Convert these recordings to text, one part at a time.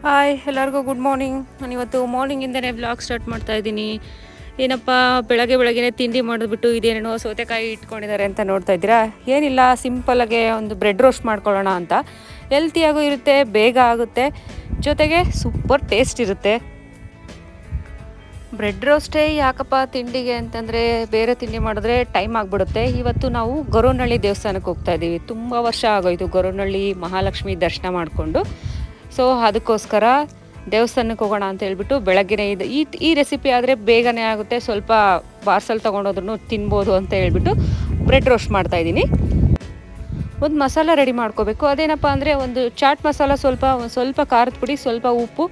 Hi ಎಲ್ಲರಿಗೂ good morning. ನಾನು ಇವತ್ತು ಮಾರ್ನಿಂಗಿಂದನೇ ವ್ಲಾಗ್ ಸ್ಟಾರ್ಟ್ ಮಾಡ್ತಾ ಇದ್ದೀನಿ. ಏನಪ್ಪ ಬೆಳಗ್ಗೆ ತಿಂಡಿ ಮಾಡಿಬಿಟ್ಟು ಇದೇನೇನೋ ಸೌತೆಕಾಯಿ ಇಟ್ಕೊಂಡಿದ್ದಾರೆ ಅಂತ ನೋಡ್ತಾ ಇದ್ದೀರಾ. ಏನಿಲ್ಲ, ಸಿಂಪಲ್ಲಾಗೆ ಒಂದು ಬ್ರೆಡ್ ರೋಸ್ಟ್ ಮಾಡ್ಕೊಳ್ಳೋಣ ಅಂತ. ಹೆಲ್ತಿಯಾಗೂ ಇರುತ್ತೆ, ಬೇಗ ಆಗುತ್ತೆ, ಜೊತೆಗೆ ಸೂಪರ್ ಟೇಸ್ಟ್ ಇರುತ್ತೆ. ಬ್ರೆಡ್ ರೋಸ್ಟೇ ಯಾಕಪ್ಪ ತಿಂಡಿಗೆ ಅಂತಂದರೆ ಬೇರೆ ತಿಂಡಿ ಮಾಡಿದ್ರೆ ಟೈಮ್ ಆಗಿಬಿಡುತ್ತೆ. ಇವತ್ತು ನಾವು ಗೊರವನಹಳ್ಳಿ ದೇವಸ್ಥಾನಕ್ಕೆ ಹೋಗ್ತಾ ಇದ್ದೀವಿ. ತುಂಬ ವರ್ಷ ಆಗೋಯ್ತು ಗೊರವನಹಳ್ಳಿ ಮಹಾಲಕ್ಷ್ಮಿ ದರ್ಶನ ಮಾಡಿಕೊಂಡು. ಸೊ ಅದಕ್ಕೋಸ್ಕರ ದೇವಸ್ಥಾನಕ್ಕೆ ಹೋಗೋಣ ಅಂತ ಹೇಳ್ಬಿಟ್ಟು ಬೆಳಗ್ಗೆನೇ ಈ ರೆಸಿಪಿ ಆದರೆ ಬೇಗನೆ ಆಗುತ್ತೆ, ಸ್ವಲ್ಪ ಪಾರ್ಸಲ್ ತೊಗೊಂಡೋದ್ರೂ ತಿನ್ಬೋದು ಅಂತ ಹೇಳ್ಬಿಟ್ಟು ಬ್ರೆಡ್ ರೋಸ್ಟ್ ಮಾಡ್ತಾಯಿದ್ದೀನಿ. ಒಂದು ಮಸಾಲ ರೆಡಿ ಮಾಡ್ಕೋಬೇಕು. ಅದೇನಪ್ಪ ಅಂದರೆ ಒಂದು ಚಾಟ್ ಮಸಾಲ, ಒಂದು ಸ್ವಲ್ಪ ಖಾರದ ಪುಡಿ, ಸ್ವಲ್ಪ ಉಪ್ಪು,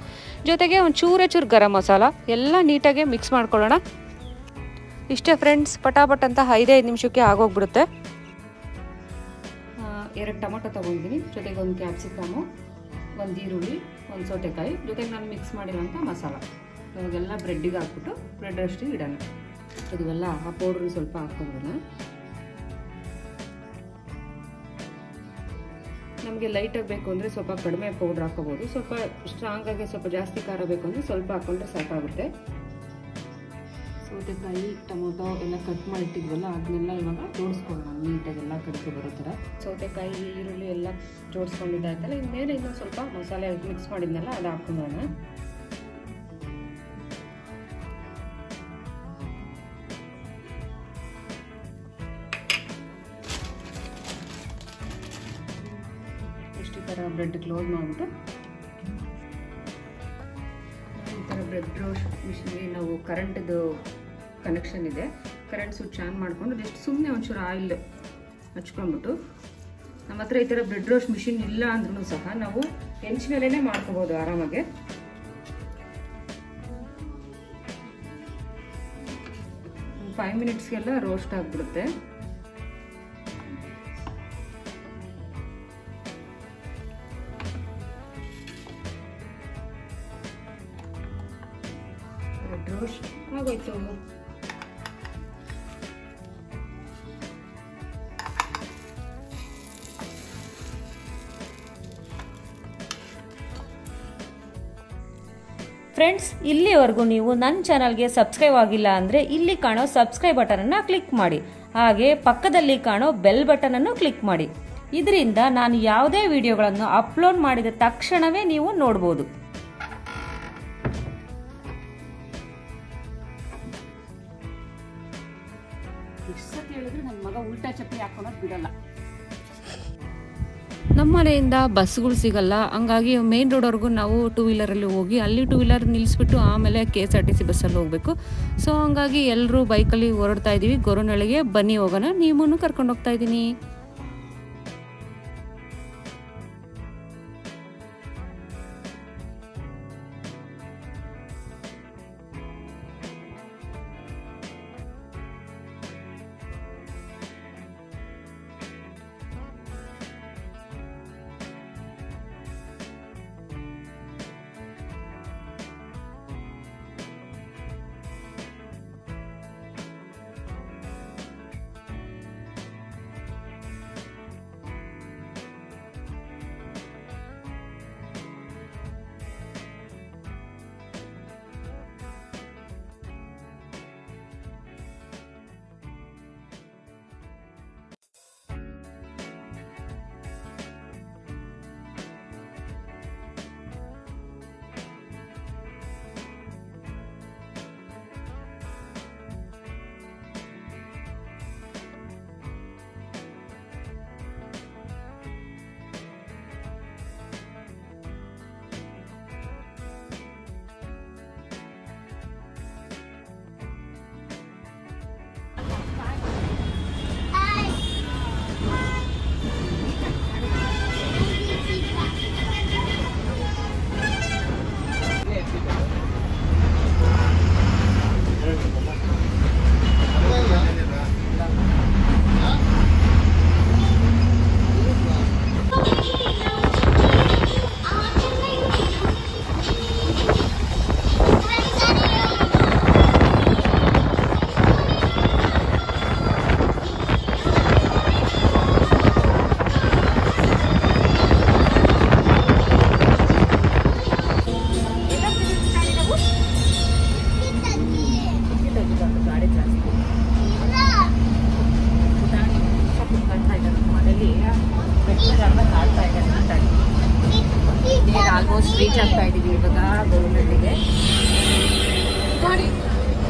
ಜೊತೆಗೆ ಒಂದು ಚೂರು ಗರಂ ಮಸಾಲ ಎಲ್ಲ ನೀಟಾಗಿ ಮಿಕ್ಸ್ ಮಾಡ್ಕೊಳ್ಳೋಣ. ಇಷ್ಟೇ ಫ್ರೆಂಡ್ಸ್, ಪಟಾಪಟ್ ಅಂತ 5-5 ನಿಮಿಷಕ್ಕೆ ಆಗೋಗ್ಬಿಡುತ್ತೆ. 2 ಟೊಮೊಟೊ ತೊಗೊಂಡಿದ್ದೀನಿ, ಜೊತೆಗೆ ಒಂದು ಕ್ಯಾಪ್ಸಿಕಮು, ಒಂದು ಈರುಳ್ಳಿ, ಒಂದು ಸೌತೆಕಾಯಿ, ಜೊತೆಗೆ ನಾನು ಮಿಕ್ಸ್ ಮಾಡಿರೋಂಥ ಮಸಾಲ ಇವಾಗೆಲ್ಲ ಬ್ರೆಡ್ಡಿಗೆ ಹಾಕ್ಬಿಟ್ಟು ಬ್ರೆಡ್ ರೋಸ್ಟಿಗೆ ಇಡೋಣ. ಇವೆಲ್ಲ ಆ ಪೌಡ್ರನ್ನ ಸ್ವಲ್ಪ ಹಾಕ್ಕೊಂಡ್ಬಿಡೋಣ. ನಮಗೆ ಲೈಟಾಗಿ ಬೇಕು ಅಂದರೆ ಸ್ವಲ್ಪ ಕಡಿಮೆ ಪೌಡ್ರ್ ಹಾಕೋಬೋದು, ಸ್ವಲ್ಪ ಸ್ಟ್ರಾಂಗಾಗಿ ಸ್ವಲ್ಪ ಜಾಸ್ತಿ ಖಾರ ಬೇಕು ಅಂದರೆ ಸ್ವಲ್ಪ ಹಾಕ್ಕೊಂಡ್ರೆ ಸಾಕಾಗುತ್ತೆ. ಸೌತೆಕಾಯಿ, ಟೊಮೊಟೊ ಎಲ್ಲ ಕಟ್ ಮಾಡಿಟ್ಟಿದ್ವಲ್ಲ ಅದನ್ನೆಲ್ಲ ಇವಾಗ ಜೋಡಿಸ್ಕೊಳ್ಳೋಣ ನೀಟಾಗೆಲ್ಲ ಕಡಿಕೆ ಬರೋ ಥರ. ಸೌತೆಕಾಯಿ, ಈರುಳ್ಳಿ ಎಲ್ಲ ಜೋಡಿಸ್ಕೊಂಡಿದ್ದಾಯ್ತಲ್ಲ, ಇನ್ಮೇಲೆ ಇನ್ನೊಂದು ಸ್ವಲ್ಪ ಮಸಾಲೆ ಮಿಕ್ಸ್ ಮಾಡಿದ್ನಲ್ಲ ಅದು ಹಾಕ್ಕೊಳ್ಳೋಣ. ಇಷ್ಟು ಈ ಥರ ಬ್ರೆಡ್ ಕ್ಲೋಸ್ ಮಾಡಿಬಿಟ್ಟು ಈ ಥರ ಬ್ರೆಡ್ ರೋಸ್ಟ್ ಮಿಷಿನ್ಗೆ ನಾವು ಕರೆಂಟ್ದು ಕನೆಕ್ಷನ್ ಇದೆ, ಕರೆಂಟ್ ಸ್ವಿಚ್ ಆನ್ ಮಾಡಿಕೊಂಡು ಜಸ್ಟ್ ಸುಮ್ಮನೆ ಒಂಚೂರು ಆಯಿಲ್ ಹಚ್ಕೊಂಡ್ಬಿಟ್ಟು, ನಮ್ಮ ಹತ್ರ ಈ ಥರ ಬ್ರೆಡ್ ರೋಸ್ಟ್ ಮಿಷಿನ್ ಇಲ್ಲ ಅಂದ್ರೂ ಸಹ ನಾವು ಹೆಂಚ್ ಮೇಲೇ ಮಾಡ್ಕೋಬೋದು ಆರಾಮಾಗೆ. ಒಂದು 5 ಮಿನಿಟ್ಸ್ಗೆಲ್ಲ ರೋಸ್ಟ್ ಆಗಿಬಿಡುತ್ತೆ. ಬ್ರೆಡ್ ರೋಸ್ಟ್ ಆಗೋಯ್ತು. ಫ್ರೆಂಡ್ಸ್, ಇಲ್ಲಿವರೆಗೂ ನೀವು ನನ್ನ ಚಾನಲ್ಗೆ ಸಬ್ಸ್ಕ್ರೈಬ್ ಆಗಿಲ್ಲ ಅಂದರೆ ಇಲ್ಲಿ ಕಾಣೋ ಸಬ್ಸ್ಕ್ರೈಬ್ ಬಟನನ್ನು ಕ್ಲಿಕ್ ಮಾಡಿ, ಹಾಗೆ ಪಕ್ಕದಲ್ಲಿ ಕಾಣೋ ಬೆಲ್ ಬಟನನ್ನು ಕ್ಲಿಕ್ ಮಾಡಿ. ಇದರಿಂದ ನಾನು ಯಾವುದೇ ವಿಡಿಯೋಗಳನ್ನು ಅಪ್ಲೋಡ್ ಮಾಡಿದ ತಕ್ಷಣವೇ ನೀವು ನೋಡ್ಬೋದು. ಹೇಳಿದ್ರೆ ನನ್ನ ಮಗ ಉಲ್ಟಾ ಚಪ್ಪಲಿ ಹಾಕೊಳ್ಳೋದು ಬಿಡಲ್ಲ. ನಮ್ಮ ಮನೆಯಿಂದ ಬಸ್ಗಳು ಸಿಗಲ್ಲ, ಹಂಗಾಗಿ ಮೇನ್ ರೋಡ್ವರೆಗೂ ನಾವು 2 ವೀಲರಲ್ಲಿ ಹೋಗಿ ಅಲ್ಲಿ 2 ವೀಲರ್ ನಿಲ್ಲಿಸ್ಬಿಟ್ಟು ಆಮೇಲೆ KSRTC ಬಸ್ಸಲ್ಲಿ ಹೋಗಬೇಕು. ಸೊ ಹಂಗಾಗಿ ಎಲ್ಲರೂ ಬೈಕಲ್ಲಿ ಹೊರಡ್ತಾ ಇದ್ದೀವಿ. ಗೊರವನಹಳ್ಳಿಗೆ ಬನ್ನಿ ಹೋಗೋಣ, ನಿಮ್ಮನ್ನು ಕರ್ಕೊಂಡು ಹೋಗ್ತಾ ಇದ್ದೀನಿ. ರೀಚ್ ಆಗ್ತಾ ಇದ್ದೀವಿ ಇವಾಗ ಗೊರವನಹಳ್ಳಿಗೆ. ನೋಡಿ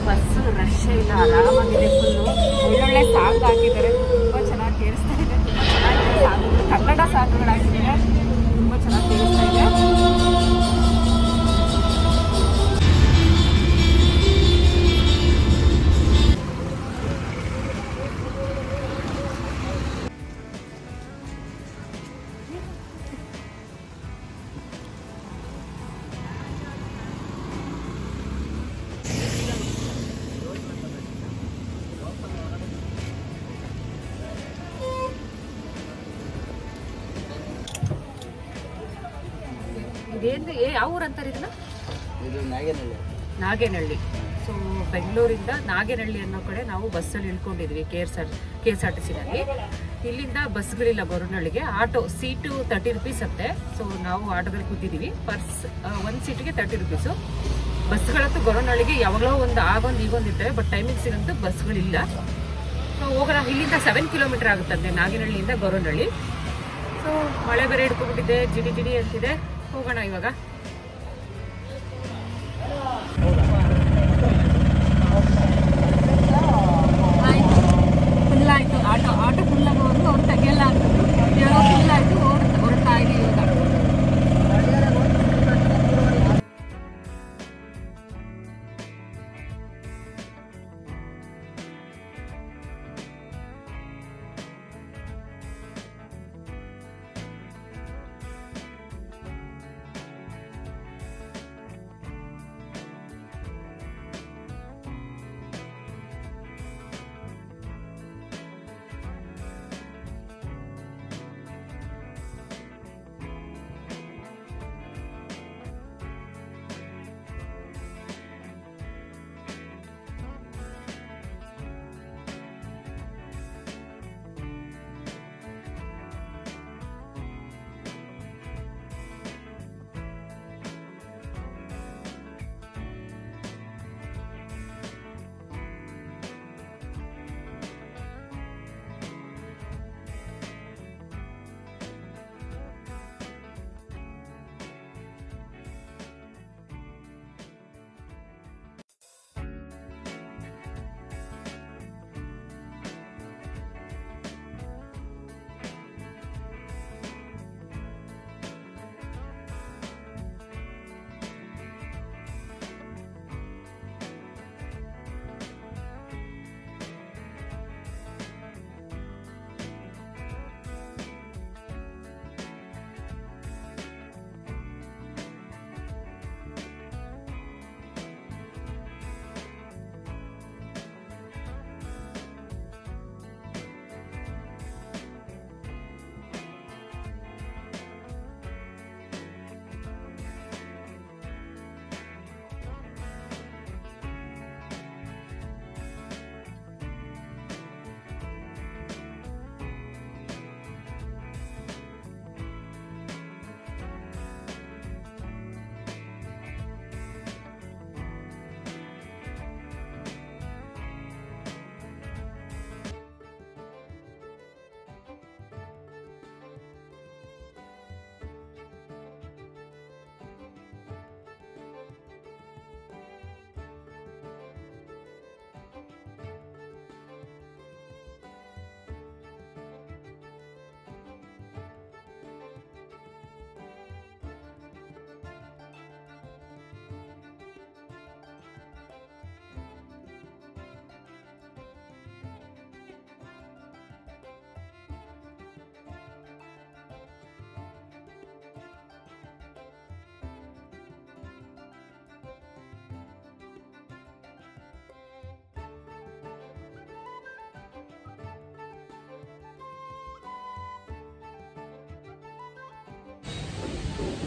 ಬಸ್ಸು ರಶ್ ಇಲ್ಲ, ಆರಾಮಾಗಿದೆ. ಫುಲ್ಲು ಒಳ್ಳೊಳ್ಳೆ ಸಾಂಗ್ ಹಾಕಿದ್ದಾರೆ, ತುಂಬ ಚೆನ್ನಾಗಿ ಕೇಳಿಸ್ತಾ ಇದೆ. ತುಂಬ ಚೆನ್ನಾಗಿದೆ ಸಾಂಗ್ಗಳು, ಕನ್ನಡ ಸಾಂಗ್ಗಳು ಹಾಕಿದ್ದಾರೆ, ತುಂಬ ಚೆನ್ನಾಗಿ ಕೇಳಿಸ್ತಾ ಇದೆ. ಇದೇನು ಯಾವ ಊರು ಅಂತಾರೆ ಇದನ್ನ? ಇದು ನಾಗೇನಹಳ್ಳಿ. ನಾಗೇನಹಳ್ಳಿ. ಸೊ ಬೆಂಗಳೂರಿಂದ ನಾಗೇನಹಳ್ಳಿ ಅನ್ನೋ ಕಡೆ ನಾವು ಬಸ್ಸಲ್ಲಿ ಇಳ್ಕೊಂಡಿದ್ವಿ, KSRTC-ನಲ್ಲಿ. ಇಲ್ಲಿಂದ ಬಸ್ಗಳಿಲ್ಲ ಗೊರವನಹಳ್ಳಿಗೆ. ಆಟೋ ಸೀಟು 30 ರೂಪೀಸ್ ಅಂತೆ. ಸೊ ನಾವು ಆಟೋದಲ್ಲಿ ಕೂತಿದ್ದೀವಿ. ಒಂದು ಸೀಟಿಗೆ 30 ರೂಪೀಸು. ಬಸ್ಗಳಂತೂ ಗೊರವನಹಳ್ಳಿಗೆ ಯಾವಾಗಲೋ ಆಗೊಂದು ಈಗೊಂದು ಇರ್ತವೆ, ಬಟ್ ಟೈಮಿಂಗ್ಸಿಗಂತೂ ಬಸ್ಗಳಿಲ್ಲ. ಸೊ ಹೋಗೋಣ. ಇಲ್ಲಿಂದ 7 ಕಿಲೋಮೀಟರ್ ಆಗುತ್ತಂತೆ ನಾಗೇನಹಳ್ಳಿಯಿಂದ ಗೊರವನಹಳ್ಳಿ. ಸೊ ಮಳೆ ಬೇರೆ ಹಿಡ್ಕೊಂಡ್ಬಿಟ್ಟಿದೆ, ಜಿಡಿ ಜಿಡಿ ಅಂತಿದೆ. ಹೋಗೋಣ ಇವಾಗ. ಫುಲ್ ಆಯ್ತು ಆಟೋ ಫುಲ್ ಆಗೋದು, ಅವ್ರು ತೆಗಿಯಲ್ಲ ಅಂತಂದ್ರು. ಇವಾಗ ಫುಲ್ ಆಯ್ತು, ಹೊರಡ್ತಾ ಇದೀವಿ ಇವಾಗ.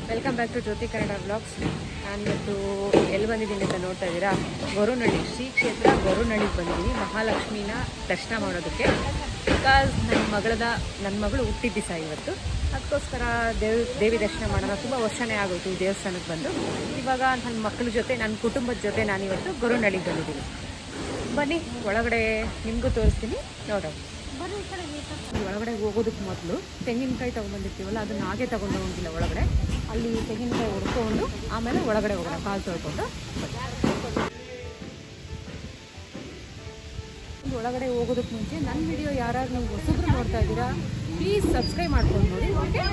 Welcome back to Jyoti Kannada vlogs. ನಾನಿವತ್ತು ಎಲ್ಲಿ ಬಂದಿದ್ದೀನಿ ಅಂತ ನೋಡ್ತಾ ಇದ್ದೀರಾ, ಗೊರವನಹಳ್ಳಿ ಶ್ರೀ ಕ್ಷೇತ್ರ ಗೊರವನಹಳ್ಳಿಗೆ ಬಂದಿದ್ದೀನಿ ಮಹಾಲಕ್ಷ್ಮಿನ ದರ್ಶನ ಮಾಡೋದಕ್ಕೆ. ಬಿಕಾಸ್ ನನ್ನ ಮಗಳು ಹುಟ್ಟಿದ ದಿವಸ ಇವತ್ತು, ಅದಕ್ಕೋಸ್ಕರ ದೇವಿ ದರ್ಶನ ಮಾಡೋಣ. ತುಂಬ ವರ್ಷನೇ ಆಗೋಯ್ತು ಈ ದೇವಸ್ಥಾನಕ್ಕೆ ಬಂದು. ಇವಾಗ ನನ್ನ ಮಕ್ಕಳ ಜೊತೆ, ನನ್ನ ಕುಟುಂಬದ ಜೊತೆ ನಾನಿವತ್ತು ಗೊರವನಹಳ್ಳಿಗೆ ಬಂದಿದ್ದೀನಿ. ಬನ್ನಿ ಒಳಗಡೆ ನಿಮಗೂ ತೋರಿಸ್ತೀನಿ, ನೋಡೋಣ. ಒಳಗಡೆ ಹೋಗೋದಕ್ಕೆ ಮೊದಲು ತೆಂಗಿನಕಾಯಿ ತೊಗೊಂಬಂದಿರ್ತೀವಲ್ಲ ಅದನ್ನ ಹಾಗೆ ತಗೊಂಡು ಹೋಗಿಲ್ಲ ಒಳಗಡೆ, ಅಲ್ಲಿ ತೆಂಗಿನಕಾಯಿ ಹುಡ್ಕೊಂಡು ಆಮೇಲೆ ಒಳಗಡೆ ಹೋಗೋಣ, ಕಾಲು ತೊಳ್ಕೊಂಡು. ಒಳಗಡೆ ಹೋಗೋದಕ್ಕೆ ಮುಂಚೆ ನನ್ನ ವಿಡಿಯೋ ಯಾರು ನೀವು ಹೊಸಬ್ರು ನೋಡ್ತಾ ಇದ್ದೀರಾ ಪ್ಲೀಸ್ ಸಬ್ಸ್ಕ್ರೈಬ್ ಮಾಡ್ಕೊಂಡು ನೋಡಿ. ಓಕೆ,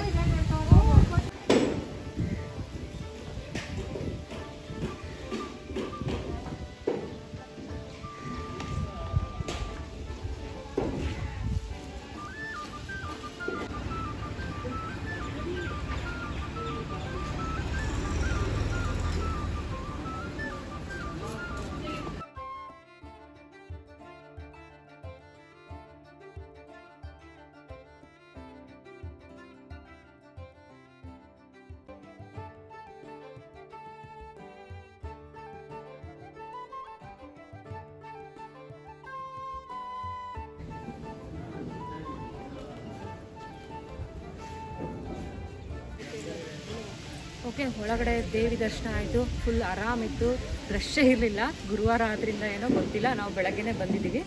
ಓಕೆ, ಒಳಗಡೆ ದೇವಿ ದರ್ಶನ ಆಯಿತು. ಫುಲ್ ಆರಾಮಿತ್ತು, ರಶ್ಶೇ ಇರಲಿಲ್ಲ. ಗುರುವಾರ ಆದ್ರಿಂದ ಏನೋ ಗೊತ್ತಿಲ್ಲ, ನಾವು ಬೆಳಗ್ಗೆನೇ ಬಂದಿದ್ದೀವಿ.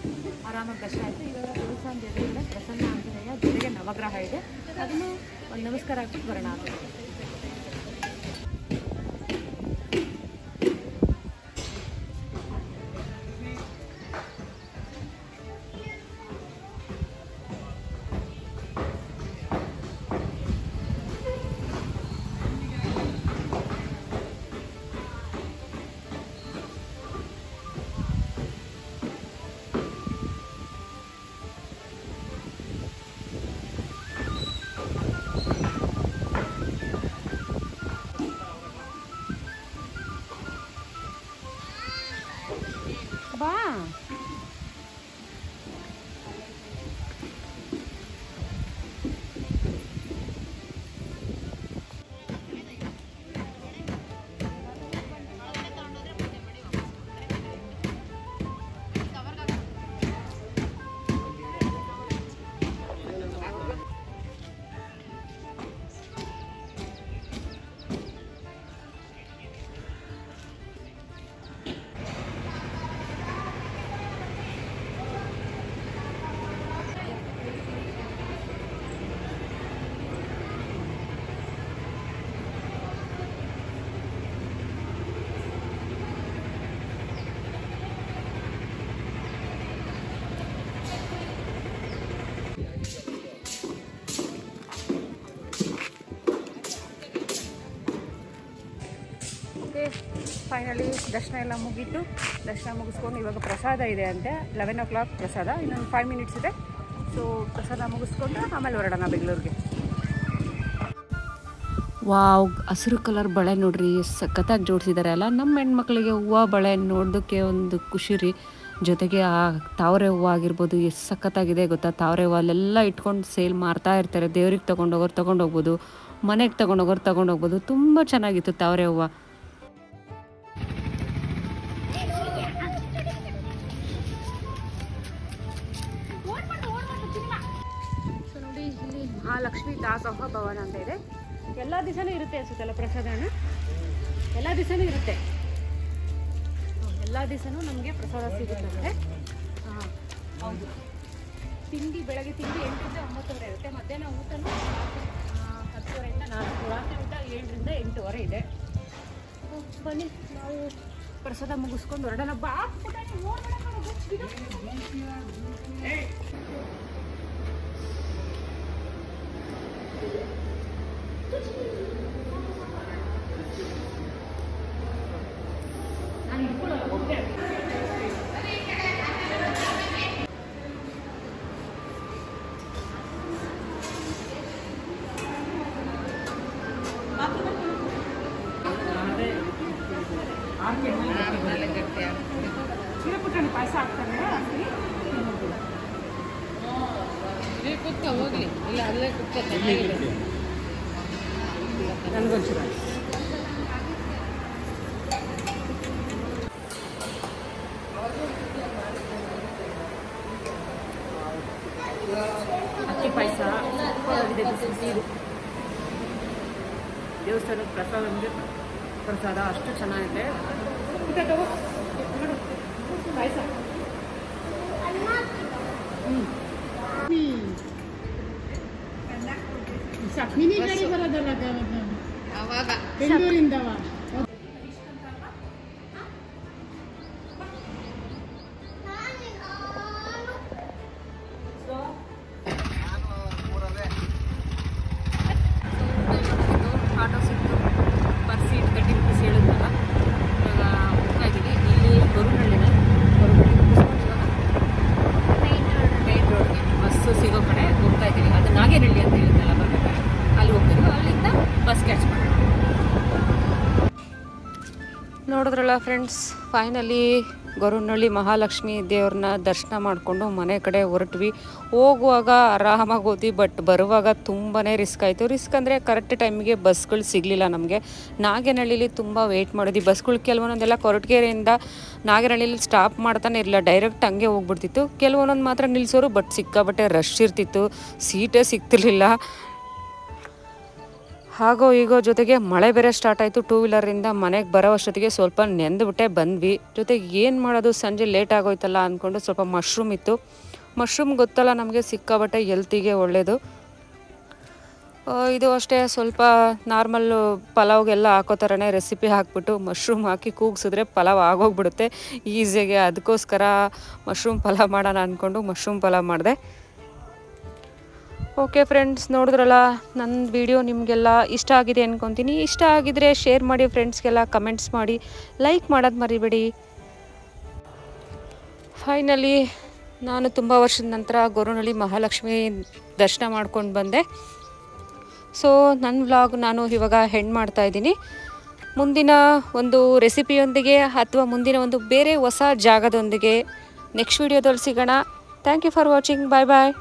ಆರಾಮಾಗಿ ದರ್ಶನ ಆಯಿತು. ಇವಾಗ ದೇವಸ್ಥಾನದ ಎದುರುಗಡೆ ಪ್ರಸನ್ನ ಆಂಜನೇಯ ಜೊತೆಗೆ ನವಗ್ರಹ ಇದೆ, ಅದನ್ನು ಒಂದು ನಮಸ್ಕಾರ ಹಾಕ್ಬಿಟ್ಟು ಬರೋಣ ಅಂತ. ಬಾ, ಫೈನಲಿ ದರ್ಶನ ಎಲ್ಲ ಮುಗೀತು. ದರ್ಶನ ಮುಗಿಸ್ಕೊಂಡು ಇವಾಗ ಪ್ರಸಾದ ಇದೆ ಅಂತೆ, 11 o'clock ಪ್ರಸಾದ, ಇನ್ನೊಂದು 5 minutes ಇದೆ. ಸೊ ಪ್ರಸಾದ ಮುಗಿಸ್ಕೊಂಡು ಆಮೇಲೆ ಹೊರಡೋಣ ಬೆಂಗಳೂರಿಗೆ. ವಾವ್, ಹಸಿರು ಕಲರ್ ಬಳೆ ನೋಡ್ರಿ, ಸಖತ್ತಾಗಿ ಜೋಡಿಸಿದ್ದಾರೆ ಅಲ್ಲ. ನಮ್ಮ ಹೆಣ್ಮಕ್ಳಿಗೆ ಹೂವು ಬಳೆ ನೋಡೋದಕ್ಕೆ ಒಂದು ಖುಷಿ ರೀ. ಜೊತೆಗೆ ಆ ತಾವರೆ ಹೂವು ಆಗಿರ್ಬೋದು, ಎಷ್ಟು ಸಖತ್ತಾಗಿದೆ ಗೊತ್ತಾ. ತಾವರೆ ಹೂವು ಅಲ್ಲೆಲ್ಲ ಇಟ್ಕೊಂಡು ಸೇಲ್ ಮಾಡ್ತಾ ಇರ್ತಾರೆ. ದೇವ್ರಿಗೆ ತೊಗೊಂಡೋಗೋರು ತೊಗೊಂಡೋಗ್ಬೋದು, ಮನೆಗೆ ತೊಗೊಂಡೋಗೋರು ತೊಗೊಂಡೋಗ್ಬೋದು. ತುಂಬ ಚೆನ್ನಾಗಿತ್ತು ತಾವರೆ ಹೂವು. ಸೊ ನೋಡಿ, ಇಲ್ಲಿ ಮಹಾಲಕ್ಷ್ಮಿ ದಾಸೋಹ ಭವನ ಅಂತ ಇದೆ. ಎಲ್ಲ ದಿವಸನೂ ಇರುತ್ತೆ ಅನ್ಸುತ್ತಲ್ಲ ಪ್ರಸಾದನ, ಎಲ್ಲ ದಿವಸನೂ ಇರುತ್ತೆ. ಎಲ್ಲ ದಿವಸನೂ ನಮಗೆ ಪ್ರಸಾದ ಸಿಗುತ್ತೆ. ಹಾಂ ಹೌದು, ತಿಂಡಿ ಬೆಳಗ್ಗೆ ತಿಂಡಿ 8ರಿಂದ 9 ಇರುತ್ತೆ. ಮಧ್ಯಾಹ್ನ ಊಟನೂ 10:30ಯಿಂದ 4, ರಾತ್ರಿ ಊಟ 7ರಿಂದ 8 ಇದೆ. ಬನ್ನಿ, ನಾವು ಪ್ರಸಾದ ಮುಗಿಸ್ಕೊಂಡು ಹೊರಡೋಣ. ಬಾ ನಾನು ಇಟ್ಕೊಳ್ಳಲ್ಲ, ಒಬ್ಬೇ. ಚಿರಪುಟ್ಟಣಿ ಪಾಯಸ ಹಾಕ್ತಾರೆ, ಕುಕ್ಕ ಹೋಗ್ಲಿ, ಇಲ್ಲ ಅಲ್ಲೇ ಕುಕ್ಕ ಚೆನ್ನಾಗಿದೆ. ನನಗೊಂಚೂರು ಅಕ್ಕಿ ಪಾಯಸ ಇದೆ, ಬಿಸಿನೀರು. ದೇವಸ್ಥಾನದ ಪ್ರಸಾದ ಅಂದರೆ ಪ್ರಸಾದ ಅಷ್ಟು ಚೆನ್ನಾಗಿದೆ. ಪಾಯಸ ಮಿನಿ ಗಾಡಿ ಬರೋದಲ್ಲ ಅವಾಗ ಬೆಂಗಳೂರಿಂದವ ಆಟೋ ಸಿಕ್ತು ಬಸ್ ಸೀಟ್ ಗಟ್ಟಿ ಬಿಸಿ ಹೇಳಿದ್ನಲ್ಲ. ಇವಾಗ ಹೋಗ್ತಾ ಇದ್ದೀವಿ. ಇಲ್ಲಿ ಗೊರುನಳ್ಳಿನೇ ಮೇನ್ ರೋಡ್ಗೆ ಬಸ್ಸು ಸಿಗೋ ಕಡೆ ಹೋಗ್ತಾ ಇದ್ದೀವಿ. ಅದು ನಾಗೇನಹಳ್ಳಿ ಅಂತ ಹೇಳಿದ್ನಲ್ಲ ಬರ್ಬೇಕಾದ್ರೆ ಅಲ್ಲಿ ಹೋಗ್ತೀವಿ. ಅಲ್ಲಿಂದ ಬಸ್ ಕ್ಯಾಚ್ ಮಾಡೋಣ. ನೋಡಿದ್ರಲ್ಲ ಫ್ರೆಂಡ್ಸ್, ಫೈನಲಿ ಗೊರುನಳ್ಳಿ ಮಹಾಲಕ್ಷ್ಮಿ ದೇವ್ರನ್ನ ದರ್ಶನ ಮಾಡಿಕೊಂಡು ಮನೆ ಕಡೆ ಹೊರಟ್ವಿ. ಹೋಗುವಾಗ ಆರಾಮಾಗಿ ಹೋದ್ವಿ, ಬಟ್ ಬರುವಾಗ ತುಂಬಾ ರಿಸ್ಕ್ ಆಯಿತು. ರಿಸ್ಕ್ ಅಂದರೆ ಕರೆಕ್ಟ್ ಟೈಮಿಗೆ ಬಸ್ಗಳು ಸಿಗಲಿಲ್ಲ ನಮಗೆ. ನಾಗೇನಹಳ್ಳಿಲಿ ತುಂಬ ವೆಯ್ಟ್ ಮಾಡಿದ್ವಿ. ಬಸ್ಗಳು ಕೆಲವೊಂದೊಂದೆಲ್ಲ ಕೊರಟಗೆರೆಯಿಂದ ನಾಗೇನಹಳ್ಳಿಲಿ ಸ್ಟಾಪ್ ಮಾಡ್ತಾನೆ ಇರಲಿಲ್ಲ, ಡೈರೆಕ್ಟ್ ಹಂಗೆ ಹೋಗ್ಬಿಡ್ತಿತ್ತು. ಕೆಲವೊಂದೊಂದು ಮಾತ್ರ ನಿಲ್ಲಿಸೋರು, ಬಟ್ ಸಿಕ್ಕಾಬಟ್ಟೆ ರಶ್ ಇರ್ತಿತ್ತು, ಸೀಟೇ ಸಿಗ್ತಿರ್ಲಿಲ್ಲ. ಹಾಗೋ ಈಗೋ ಜೊತೆಗೆ ಮಳೆ ಬೇರೆ ಸ್ಟಾರ್ಟ್ ಆಯಿತು. ಟೂ ವೀಲರಿಂದ ಮನೆಗೆ ಬರೋ ಅಷ್ಟೊತ್ತಿಗೆ ಸ್ವಲ್ಪ ನೆಂದುಬಿಟ್ಟೆ ಬಂದ್ವಿ. ಜೊತೆಗೆ ಏನು ಮಾಡೋದು, ಸಂಜೆ ಲೇಟ್ ಆಗೋಯ್ತಲ್ಲ ಅಂದ್ಕೊಂಡು ಸ್ವಲ್ಪ ಮಶ್ರೂಮ್ ಇತ್ತು. ಮಶ್ರೂಮ್ ಗೊತ್ತಲ್ಲ ನಮಗೆ, ಸಿಕ್ಕಾಬಟ್ಟೆ ಹೆಲ್ತಿಗೆ ಒಳ್ಳೆಯದು. ಇದು ಅಷ್ಟೇ, ಸ್ವಲ್ಪ ನಾರ್ಮಲ್ಲು ಪಲಾವ್ಗೆಲ್ಲ ಹಾಕೋ ಥರನೇ ರೆಸಿಪಿ ಹಾಕ್ಬಿಟ್ಟು ಮಶ್ರೂಮ್ ಹಾಕಿ ಕೂಗಿಸಿದ್ರೆ ಪಲಾವ್ ಆಗೋಗ್ಬಿಡುತ್ತೆ ಈಸಿಯಾಗಿ. ಅದಕ್ಕೋಸ್ಕರ ಮಶ್ರೂಮ್ ಪಲಾವ್ ಮಾಡೋಣ ಅಂದ್ಕೊಂಡು ಮಶ್ರೂಮ್ ಪಲಾವ್ ಮಾಡಿದೆ. ಓಕೆ ಫ್ರೆಂಡ್ಸ್, ನೋಡಿದ್ರಲ್ಲ ನನ್ನ ವಿಡಿಯೋ ನಿಮಗೆಲ್ಲ ಇಷ್ಟ ಆಗಿದೆ ಅಂದ್ಕೊತೀನಿ. ಇಷ್ಟ ಆಗಿದರೆ ಶೇರ್ ಮಾಡಿ, ಫ್ರೆಂಡ್ಸ್ಗೆಲ್ಲ ಕಮೆಂಟ್ಸ್ ಮಾಡಿ, ಲೈಕ್ ಮಾಡೋದು ಮರಿಬೇಡಿ. ಫೈನಲಿ ನಾನು ತುಂಬ ವರ್ಷದ ನಂತರ ಗೊರುನಳ್ಳಿ ಮಹಾಲಕ್ಷ್ಮಿ ದರ್ಶನ ಮಾಡ್ಕೊಂಡು ಬಂದೆ. ಸೊ ನನ್ನ ವ್ಲಾಗ್ ನಾನು ಇವಾಗ ಹೆಣ್ಣು ಮಾಡ್ತಾಯಿದ್ದೀನಿ. ಮುಂದಿನ ಒಂದು ರೆಸಿಪಿಯೊಂದಿಗೆ ಅಥವಾ ಮುಂದಿನ ಒಂದು ಬೇರೆ ಹೊಸ ಜಾಗದೊಂದಿಗೆ ನೆಕ್ಸ್ಟ್ ವಿಡಿಯೋದಲ್ಲಿ ಸಿಗೋಣ. Thank you for watching. Bye bye.